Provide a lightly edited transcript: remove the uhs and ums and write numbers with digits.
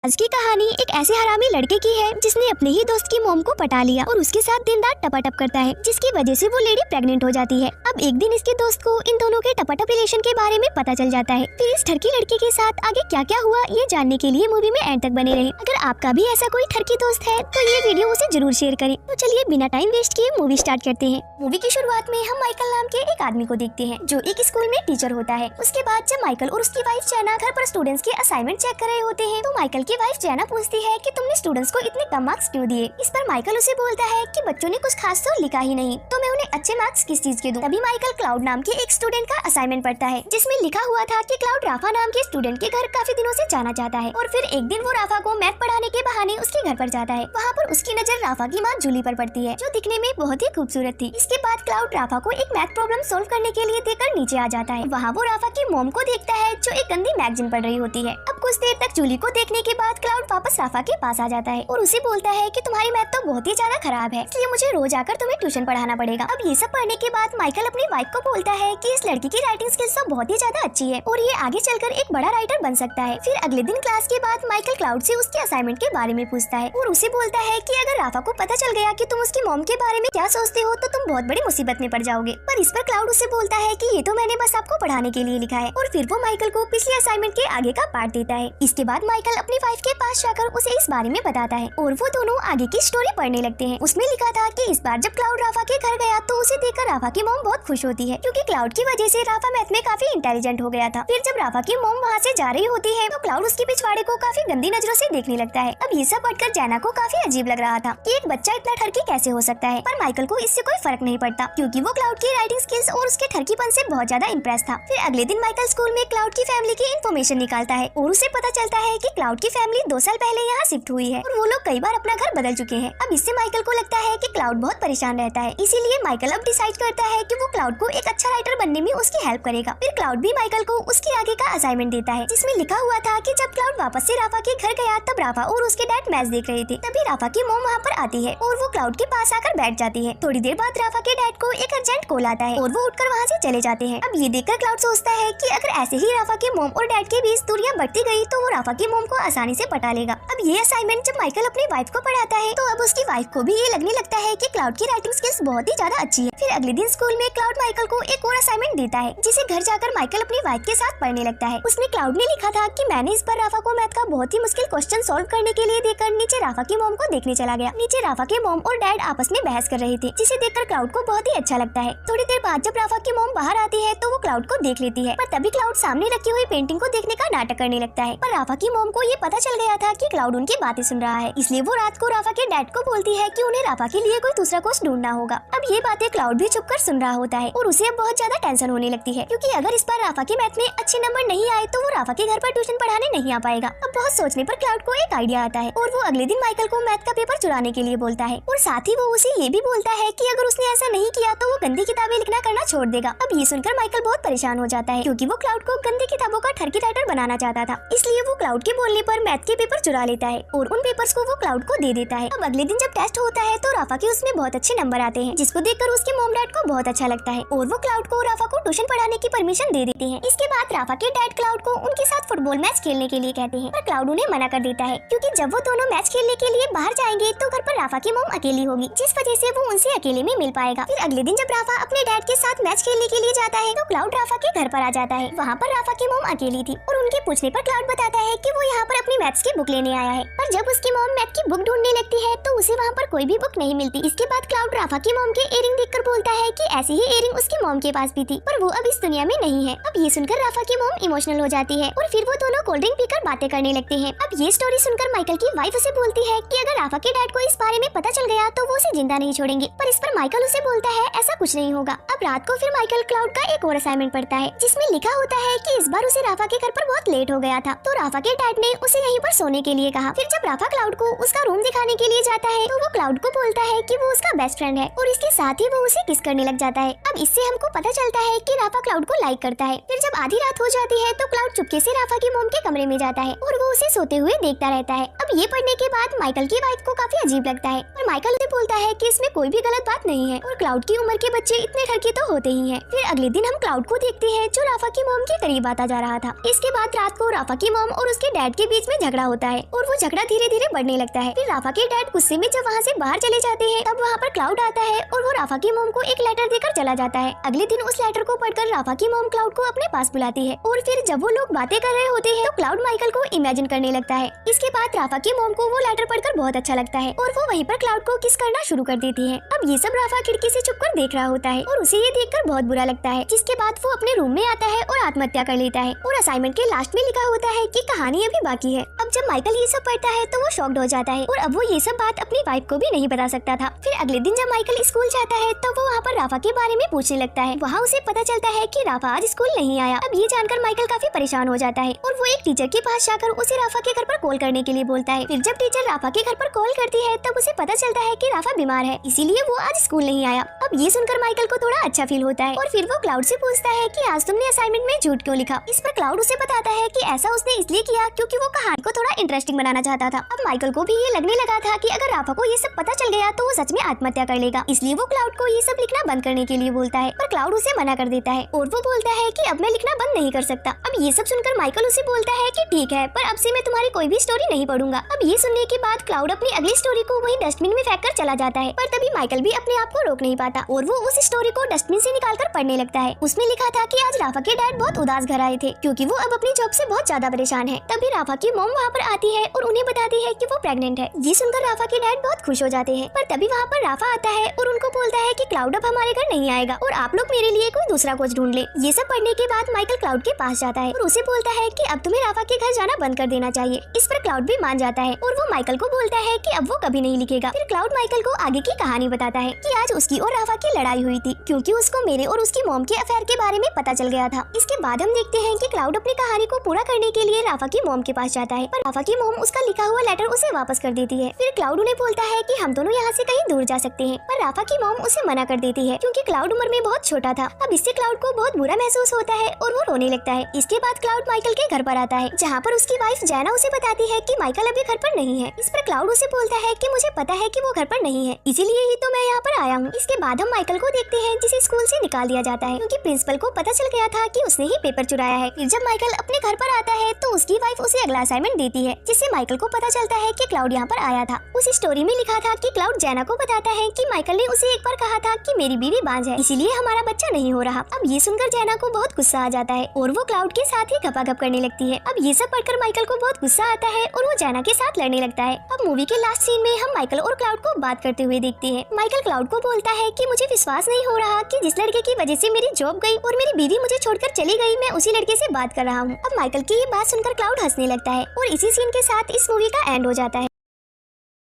आज की कहानी एक ऐसे हरामी लड़के की है जिसने अपने ही दोस्त की मॉम को पटा लिया और उसके साथ दिन रात टपाटप करता है, जिसकी वजह से वो लेडी प्रेग्नेंट हो जाती है। अब एक दिन इसके दोस्त को इन दोनों के टपाटप रिलेशन के बारे में पता चल जाता है। फिर इस ठरकी लड़के के साथ आगे क्या क्या हुआ ये जानने के लिए मूवी में एंड तक बने रहे। अगर आपका भी ऐसा कोई ठरकी दोस्त है तो ये वीडियो उसे जरूर शेयर करें। तो चलिए बिना टाइम वेस्ट किए मूवी स्टार्ट करते हैं। मूवी की शुरुआत में हम माइकल नाम के एक आदमी को देखते हैं जो एक स्कूल में टीचर होता है। उसके बाद जब माइकल और उसकी वाइफ जैना घर पर स्टूडेंट्स के असाइनमेंट चेक कर रहे होते हैं तो माइकल की वाइफ जैना पूछती है कि तुमने स्टूडेंट्स को इतने कम मार्क्स क्यों दिए। इस पर माइकल उसे बोलता है कि बच्चों ने कुछ खास तो लिखा ही नहीं, तो मैं उन्हें अच्छे मार्क्स किस चीज के दूं। तभी माइकल क्लाउड नाम के एक स्टूडेंट का असाइनमेंट पढ़ता है जिसमें लिखा हुआ था कि क्लाउड राफा नाम के स्टूडेंट के घर काफी दिनों से जाना चाहता है और फिर एक दिन वो राफा को मैथ पढ़ाने के बहाने उसके घर पर जाता है। वहाँ पर उसकी नजर राफा की माँ जूली पर पड़ती है जो दिखने में बहुत ही खूबसूरत थी। इसके बाद क्लाउड राफा को एक मैथ प्रॉब्लम सोल्व करने के लिए देकर नीचे आ जाता है। वहाँ वो राफा की मॉम को देखता है जो एक गंदी मैगजीन पढ़ रही होती है। अब कुछ देर तक जूली को देखने के बाद क्लाउड वापस राफा के पास आ जाता है और उसे बोलता है कि तुम्हारी मैथ तो बहुत ही ज्यादा खराब है, इसलिए मुझे रोज आकर तुम्हें ट्यूशन पढ़ाना पड़ेगा। अब ये सब पढ़ने के बाद माइकल अपनी वाइफ को बोलता है कि इस लड़की की राइटिंग स्किल्स तो बहुत ही ज्यादा अच्छी है और ये आगे चलकर एक बड़ा राइटर बन सकता है। फिर अगले दिन क्लास के बाद माइकल क्लाउड से उसके असाइनमेंट के बारे में पूछता है और उसे बोलता है कि अगर राफा को पता चल गया कि तुम उसकी मॉम के बारे में क्या सोचते हो तो तुम बहुत बड़ी मुसीबत में पड़ जाओगे। पर इस पर क्लाउड उसे बोलता है कि ये तो मैंने बस आपको पढ़ाने के लिए लिखा है और फिर वो माइकल को पिछले असाइनमेंट के आगे का पार्ट देता है। इसके बाद माइकल अपनी वाइफ के पास जाकर उसे इस बारे में बताता है और वो दोनों आगे की स्टोरी पढ़ने लगते हैं। उसमें लिखा था कि इस बार जब क्लाउड राफा के घर गया तो उसे देखकर राफा की मॉम बहुत खुश होती है क्योंकि क्लाउड की वजह से राफा मैथ में काफी इंटेलिजेंट हो गया था। फिर जब राफा की मॉम वहाँ से जा रही होती है तो क्लाउड उसके पिछवाड़े को काफी गंदी नजरों से देखने लगता है। अब ये सब पढ़कर जैना को काफी अजीब लग रहा था कि एक बच्चा इतना ठरकी कैसे हो सकता है, पर माइकल को इससे कोई फर्क नहीं पड़ता क्योंकि वो क्लाउड की राइटिंग स्किल्स और उसके ठरकीपन से बहुत ज्यादा इम्प्रेस था। फिर अगले दिन माइकल स्कूल में क्लाउड की फैमिली की इन्फॉर्मेशन निकालता है और उसे पता चलता है कि क्लाउड की फैमिली 2 साल पहले यहाँ शिफ्ट हुई है और वो लोग कई बार अपना घर बदल चुके हैं। अब इससे माइकल को लगता है कि क्लाउड बहुत परेशान रहता है, इसीलिए माइकल अब डिसाइड करता है कि वो क्लाउड को एक अच्छा राइटर बनने में उसकी हेल्प करेगा। फिर क्लाउड भी माइकल को उसके आगे का असाइनमेंट देता है जिसमें लिखा हुआ था कि जब क्लाउड वापस से राफा के घर गया तब राफा और उसके डैड मैच देख रहे थे। तभी राफा की मॉम वहाँ पर आती है और वो क्लाउड के पास आकर बैठ जाती है। थोड़ी देर बाद राफा के डैड को एक अर्जेंट कॉल आता है और वो उठकर वहाँ से चले जाते हैं। अब ये देखकर क्लाउड सोचता है कि अगर ऐसे ही राफा के मॉम और डैड के बीच दूरियां बढ़ती गई तो वो राफा की मॉम को आसानी से पटा लेगा। अब ये असाइनमेंट जब माइकल अपनी वाइफ को पढ़ाता है तो अब उसकी वाइफ को भी ये लगने लगता है कि क्लाउड की राइटिंग स्किल्स बहुत ही ज्यादा अच्छी है। फिर अगले दिन स्कूल में क्लाउड माइकल को एक और असाइनमेंट देता है जिसे घर जाकर माइकल अपनी वाइफ के साथ पढ़ने लगता है। उसमें क्लाउड ने लिखा था कि मैंने इस बार राफा को मैथ का बहुत ही मुश्किल क्वेश्चन सॉल्व करने के लिए देकर नीचे राफा की मॉम को देखने चला गया। नीचे राफा के मॉम और डैड आपस में बहस कर रहे थे जिसे देखकर क्लाउड को बहुत ही अच्छा लगता है। थोड़ी देर बाद जब राफा की मॉम बाहर आती है तो वो क्लाउड को देख लेती है, पर तभी क्लाउड सामने रखी हुई पेंटिंग को देखने का नाटक करने लगता है। पर राफा की मॉम को ये पता चल गया था कि क्लाउड उनकी बातें सुन रहा है, इसलिए वो रात को राफा के डैड को बोलती है कि उन्हें राफा के लिए कोई दूसरा कोच ढूंढना होगा। अब ये बातें क्लाउड भी चुपकर सुन रहा होता है और उसे अब बहुत ज्यादा टेंशन होने लगती है क्योंकि अगर इस बार राफा के मैथ में अच्छे नंबर नहीं आए तो वो राफा के घर पर ट्यूशन पढ़ाने नहीं आ पाएगा। अब बहुत सोचने पर क्लाउड को एक आइडिया आता है और वो अगले दिन माइकल को मैथ का पेपर चुराने के लिए बोलता है और साथ ही वो उसे ये भी बोलता है कि अगर उसने ऐसा नहीं किया तो वो गंदी किताबें लिखना करना छोड़ देगा। अब ये सुनकर माइकल बहुत परेशान हो जाता है क्योंकि वो क्लाउड को गंदी किताबों का ठरकी राइटर बनाना चाहता था, इसलिए वो क्लाउड के बोलने पर मैथ के पेपर चुरा लेता है और उन पेपर्स को वो क्लाउड को दे देता है। अब अगले दिन जब टेस्ट होता है तो राफा के उसमें बहुत अच्छे नंबर आते हैं जिसको देखकर उसके मॉम डैड को बहुत अच्छा लगता है और वो क्लाउड को राफा को ट्यूशन पढ़ाने की परमिशन दे देते हैं। इसके बाद राफा के डैड क्लाउड को उनके साथ फुटबॉल मैच खेलने के लिए कहते हैं, पर क्लाउड उन्हें मना कर देता है क्योंकि जब वो दोनों मैच खेलने के लिए बाहर जाएंगे तो घर पर राफा की मॉम अकेली होगी, जिस वजह से वो उनसे अकेले में मिल पाएगा। फिर अगले दिन जब राफा अपने डैड के साथ मैच खेलने के लिए जाता है तो क्लाउड राफा के घर पर आ जाता है। वहाँ पर राफा की मॉम अकेली थी और उनके पूछने पर क्लाउड बताता है कि वो यहाँ पर अपनी मैथ्स की बुक लेने आया है, पर जब उसकी मॉम मैथ की बुक ढूंढने लगती है तो उसे वहाँ पर कोई भी बुक नहीं मिलती। इसके बाद क्लाउड राफा की मॉम के इयरिंग देखकर बोलता है कि ऐसी ही इयरिंग उसकी मॉम के पास भी थी, पर वो अब इस दुनिया में नहीं है। अब ये सुनकर राफा की मॉम इमोशनल हो जाती है और फिर वो दोनों कोल्ड ड्रिंक पीकर बातें करने लगते हैं। अब ये स्टोरी सुनकर माइकल की वाइफ उसे बोलती है कि अगर राफा के डैड को इस बारे में पता चल गया तो वो उसे जिंदा नहीं छोड़ेंगे, पर इस पर माइकल उसे बोलता है ऐसा कुछ नहीं होगा। अब रात को फिर माइकल क्लाउड का एक और असाइनमेंट पढ़ता है जिसमें लिखा होता है कि इस बार उसे राफा के घर पर बहुत लेट हो गया था तो राफा के डैड ने उसे यहीं पर सोने के लिए कहा। फिर जब राफा क्लाउड को उसका रूम दिखाने के लिए जाता है तो वो क्लाउड को बोलता है कि वो उसका बेस्ट फ्रेंड है और इसके साथ ही वो उसे किस करने लग जाता है। अब इससे हमको पता चलता है कि राफा क्लाउड को लाइक करता है। फिर जब आधी रात हो जाती है तो क्लाउड चुपके से राफा की मॉम के कमरे में जाता है और वो उसे सोते हुए देखता रहता है। अब ये पढ़ने के बाद माइकल की वाइफ को काफी अजीब लगता है और माइकल उसे बोलता है कि इसमें कोई भी गलत बात नहीं है और क्लाउड की उम्र के बच्चे इतने ठरकी तो होते ही हैं। फिर अगले दिन हम क्लाउड को देखते हैं जो राफा की मॉम के करीब आता जा रहा था। इसके बाद रात को राफा की मॉम और उसके डैड के बीच में झगड़ा होता है और वो झगड़ा धीरे धीरे बढ़ने लगता है। फिर राफा के डैड गुस्से में जब वहाँ से बाहर चले जाते हैं तब वहाँ पर क्लाउड आता है और वो राफा की मॉम को एक लेटर देकर चला जाता है। अगले दिन उस लेटर को पढ़कर राफा की मॉम क्लाउड को अपने पास बुलाती है और फिर जब वो लोग बातें कर रहे होते हैं तो क्लाउड माइकल को इमेजिन करने लगता है। इसके बाद राफा की मॉम को वो लेटर पढ़कर बहुत अच्छा लगता है और वो वहीं पर क्लाउड को किस करना शुरू कर देती है। अब ये सब राफा खिड़की से छुपकर देख रहा होता है और उसे ये देखकर बहुत बुरा लगता है, जिसके बाद वो अपने रूम में आता है और आत्महत्या कर लेता है। और असाइनमेंट के लास्ट में लिखा होता है कि कहानी अभी बाकी है। अब जब माइकल ये सब पढ़ता है तो वो शॉक्ड हो जाता है और अब वो ये सब बात अपनी वाइफ को भी नहीं बता सकता था। फिर अगले दिन जब माइकल स्कूल जाता है तब वो वहाँ पर राफा के बारे में पूछने लगता है। वहाँ उसे पता चलता है कि राफा आज स्कूल नहीं आया। अब ये जानकर माइकल काफी परेशान हो जाता है और वो एक टीचर के पास जाकर उसे राफा के घर पर कॉल करने के लिए बोलता है। फिर जब टीचर राफा के घर पर कॉल करती है तब उसे पता चलता है कि राफा बीमार है, इसीलिए वो आज स्कूल नहीं आया। अब ये सुनकर माइकल को थोड़ा अच्छा फील होता है और फिर वो क्लाउड से पूछता है कि आज तुमने असाइनमेंट में झूठ क्यों लिखा। इस पर क्लाउड उसे बताता है कि ऐसा उसने इसलिए किया क्योंकि वो कहानी को थोड़ा इंटरेस्टिंग बनाना चाहता था। अब माइकल को भी ये लगने लगा था कि अगर राफा को ये सब पता चल गया तो वो सच में आत्महत्या कर लेगा, इसलिए वो क्लाउड को ये सब लिखना बंद करने के लिए बोलता है, पर क्लाउड उसे मना कर देता है और वो बोलता है कि अब मैं लिखना बंद नहीं कर सकता। अब ये सब सुनकर माइकल उसे बोलता है कि ठीक है, पर अब से मैं तुम्हारी कोई भी स्टोरी नहीं पढ़ूंगा। अब ये सुनने के बाद क्लाउड अपनी अगली स्टोरी को वही डस्टबिन में फेंक कर चला जाता है, पर तभी माइकल भी अपने आप को रोक नहीं पाता और वो उस स्टोरी को डस्टबिन से निकाल कर पढ़ने लगता है। उसमें लिखा था कि आज राफा के डैड बहुत उदास घर आए थे क्योंकि वो अब अपनी जॉब से बहुत ज्यादा परेशान है। तभी राफा की मॉम वहाँ पर आती है और उन्हें बताती है कि वो प्रेग्नेंट है। ये सुनकर राफा के डैड बहुत खुश हो जाते हैं, पर तभी वहाँ पर राफा आता है और उनको बोलता है कि क्लाउड अब हमारे घर नहीं आएगा और आप लोग मेरे लिए कोई दूसरा कोच ढूंढ ले। ये सब पढ़ने के बाद माइकल क्लाउड के पास जाता है और उसे बोलता है कि अब तुम्हें राफा के घर जाना बंद कर देना चाहिए। इस पर क्लाउड भी मान जाता है और वो माइकल को बोलता है कि अब वो कभी नहीं लिखेगा। फिर क्लाउड माइकल को आगे की कहानी बताता है कि आज उसकी और राफा की लड़ाई हुई थी क्योंकि उसको मेरे और उसकी मॉम के अफेयर के बारे में पता चल गया था। इसके बाद हम देखते हैं कि क्लाउड अपनी कहानी को पूरा करने के लिए राफा की मॉम के पास जाता है, पर राफा की मॉम उसका लिखा हुआ लेटर उसे वापस कर देती है। फिर क्लाउड उन्हें बोलता है कि हम दोनों यहाँ से कहीं दूर जा सकते हैं, पर राफा की मॉम उसे मना कर देती है क्योंकि क्लाउड उम्र में बहुत छोटा था। अब इससे क्लाउड को बहुत बुरा महसूस होता है और वो रोने लगता है। इसके बाद क्लाउड माइकल के घर पर आता है जहाँ पर उसकी वाइफ जैना उसे बताती है कि माइकल अभी घर पर नहीं है। इस पर क्लाउड उसे बोलता है कि मुझे पता है कि वो घर पर नहीं है, इसीलिए ही तो मैं यहाँ पर आया हूँ। इसके बाद हम माइकल को देखते हैं जिसे स्कूल से निकाल दिया जाता है क्योंकि प्रिंसिपल को पता चल गया था कि उसने ही पेपर चुराया है। फिर जब माइकल अपने घर पर आता है तो उसकी वाइफ उसे अगला असाइनमेंट देती है जिससे माइकल को पता चलता है कि क्लाउड यहाँ पर आया था। उस स्टोरी में लिखा था कि क्लाउड जैना को बताता है कि माइकल ने उसे एक बार कहा था कि मेरी बीवी बांझ है, इसीलिए हमारा बच्चा नहीं हो रहा। अब ये सुनकर जैना को बहुत गुस्सा आ जाता है और वो क्लाउड के साथ ही गपागप करने लगती है। अब ये सब पढ़कर माइकल को बहुत गुस्सा आता है और वो जैना के साथ लड़ने लगता है। अब मूवी के लास्ट सीन में हम माइकल और क्लाउड को बात करते हुए देखते हैं। माइकल क्लाउड को बोलता है कि मुझे विश्वास नहीं हो रहा कि जिस लड़के की वजह से मेरी जॉब गई और मेरी बीवी मुझे छोड़कर चली गई, मैं उसी लड़के से बात कर रहा हूँ। अब माइकल की ये बात सुनकर क्लाउड हंसने लगता है और इसी सीन के साथ इस मूवी का एंड हो जाता है।